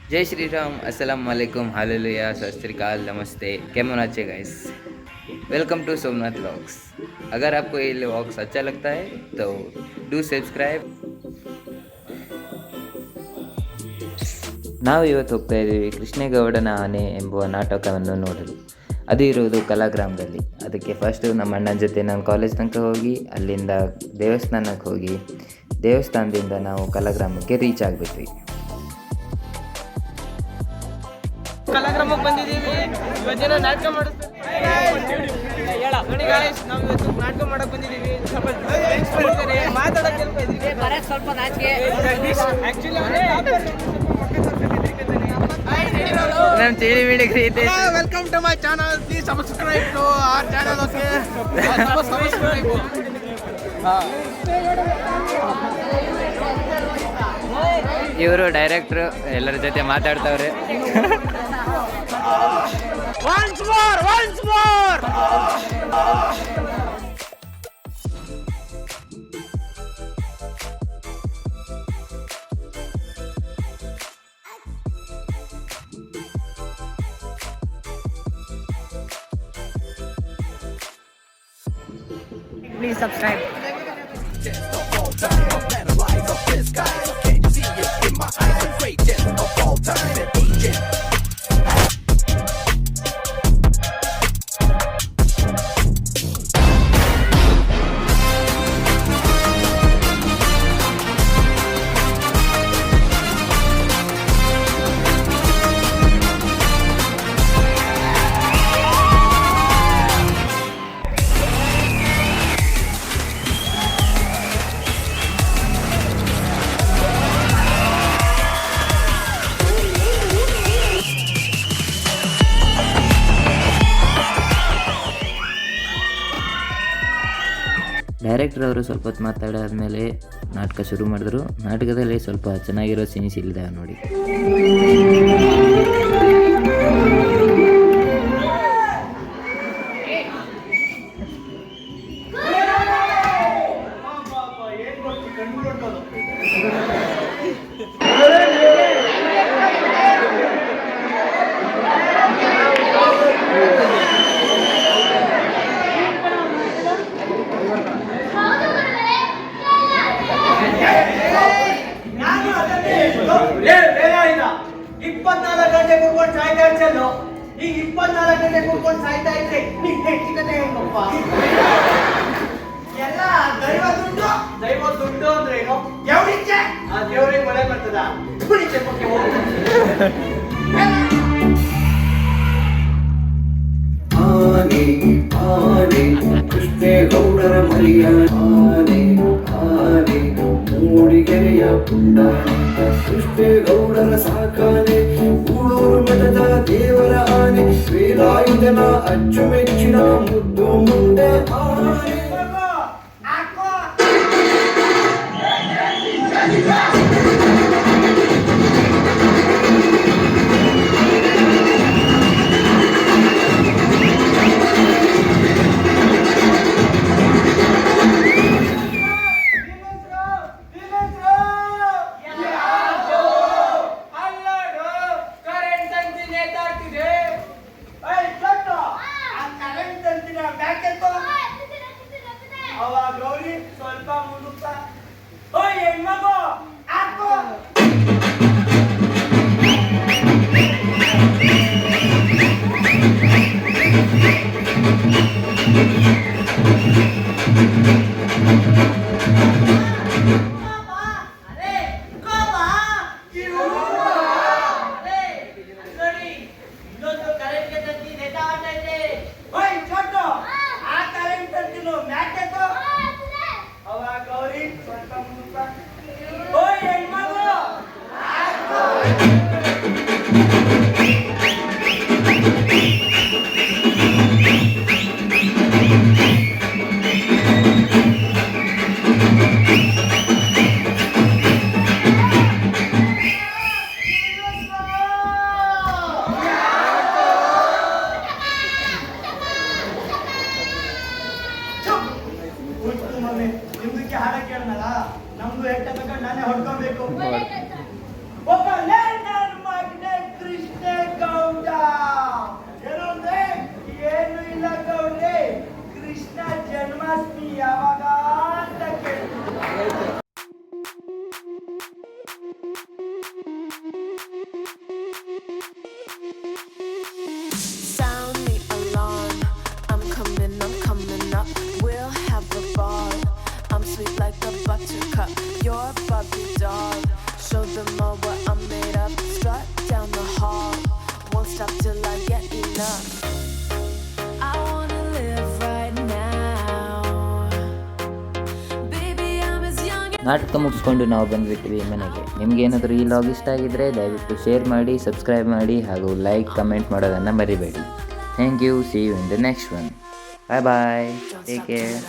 जय श्री राम, अस्सलाम वालेकुम, हालेलुया, सत श्री अकाल, नमस्ते। कैमन अच्छे guys, welcome to Somnath vlogs. अगर आपको ये व्लॉग्स अच्छा लगता है तो डू सब्सक्राइब। ನಾವು ಇವತ್ತು ಹೋಗ್ತಾ ಇದ್ದೀವಿ ಕೃಷ್ಣೇಗೌಡನ ಆನೆ ಎಂಬುವ ನಾಟಕವನ್ನು ನೋಡಲು. ಅದು ಇರುವುದು ಕಲಾಗ್ರಾಮದಲ್ಲಿ. ಅದಕ್ಕೆ ಫಸ್ಟು ನಮ್ಮ ಅಣ್ಣನ ಜೊತೆ ನಾನು ಕಾಲೇಜ್ ತನಕ ಹೋಗಿ ಅಲ್ಲಿಂದ ದೇವಸ್ಥಾನಕ್ಕೆ ಹೋಗಿ ದೇವಸ್ಥಾನದಿಂದ ನಾವು ಕಲಾಗ್ರಾಮಕ್ಕೆ ರೀಚ್ ಆಗಿಬಿಟ್ವಿ. ಕಲಾಗ್ರಾಮಕ್ಕೆ ಬಂದಿದ್ದೀವಿ. ಇವತ್ತಿನ ನಾಟಕ ಮಾಡಿಸ್ಬೇಕು ನೋಡಿ ಗಾಯ್ಸ್. ನಾವು ಇವತ್ತು ನಾಟಕ ಮಾಡಕ್ ಬಂದಿದ್ದೀವಿ. ಸ್ವಲ್ಪ ಮಾತಾಡೋಕೆ ಸ್ವಲ್ಪ ನಾಚಿಕೆ. ನಮ್ಮ ಚೇಳಿ ಬಿಡಿಗ್ರಿ ಐತೆ. Welcome to my channel. Please subscribe to our channel. Okay, subscribe. ಇವರು ಡೈರೆಕ್ಟ್ರು ಎಲ್ಲರ ಜೊತೆ ಮಾತಾಡ್ತವ್ರೆ. Once more, once more. Please subscribe. Director ಅವರು ಸ್ವಲ್ಪ ಹೊತ್ತು ಮಾತಾಡಾದ್ಮೇಲೆ ನಾಟಕ ಶುರು ಮಾಡಿದ್ರು. ನಾಟಕದಲ್ಲಿ ಸ್ವಲ್ಪ ಚೆನ್ನಾಗಿರೋ ಸೀನ್ಸ್ ಇಲ್ಲಿದೆ ನೋಡಿ. ಈಗ 24 ಗಂಟೆ ಕೂತ್ಕೊಂಡು ಸಾಯ್ತಾ ಇದ್ದೆ. ಕತೆ ಹೆಂಗಪ್ಪ? ಎಲ್ಲ ದೈವ ದುಡ್ಡು. ದೈವ ದುಡ್ಡು ಅಂದ್ರೆ ಏನು? ದೇವ್ರಿಚ್ಛೆ. ಆ ದೇವ್ರಿಗೆ ಮಳೆ ಬರ್ತದ? ತುಳಿಚೆ ಬಗ್ಗೆ ಆನೆ ಆನೆ ಕೃಷ್ಣೇಗೌಡರ ಮರಿಯ ಆನೆ ಆನೆ ಮೂಡಿಗೆರೆಯ ಪುಂಡ ಕೃಷ್ಣೇಗೌಡರ ಸಾಕಾನೆ ಗೂಳೂರು ಮಠದ ದೇವರ ಆನೆ ವೇಲಾಯುಧನ ಅಚ್ಚುಮೆಚ್ಚಿನ ಮುದ್ದು ಮುಂದೆ ಆನೆ. puppy dog. Show them all what I'm made of. Strut down the hall, won't stop till I get enough. I wanna live right now. Baby, I'm as young as ನಾಟಕ ಮುಗಿಸ್ಕೊಂಡು ನಾವು ಬಂದುಬಿಟ್ವಿ ಮನೆಗೆ. ನಿಮಗೇನಾದರೂ ಈ ಲಾಗ್ ಇಷ್ಟ ಆಗಿದ್ದರೆ ದಯವಿಟ್ಟು ಶೇರ್ ಮಾಡಿ, ಸಬ್ಸ್ಕ್ರೈಬ್ ಮಾಡಿ ಹಾಗೂ ಲೈಕ್ ಕಮೆಂಟ್ ಮಾಡೋದನ್ನು ಮರಿಬೇಡಿ. Thank you. See you in the next one. Bye bye. Take care.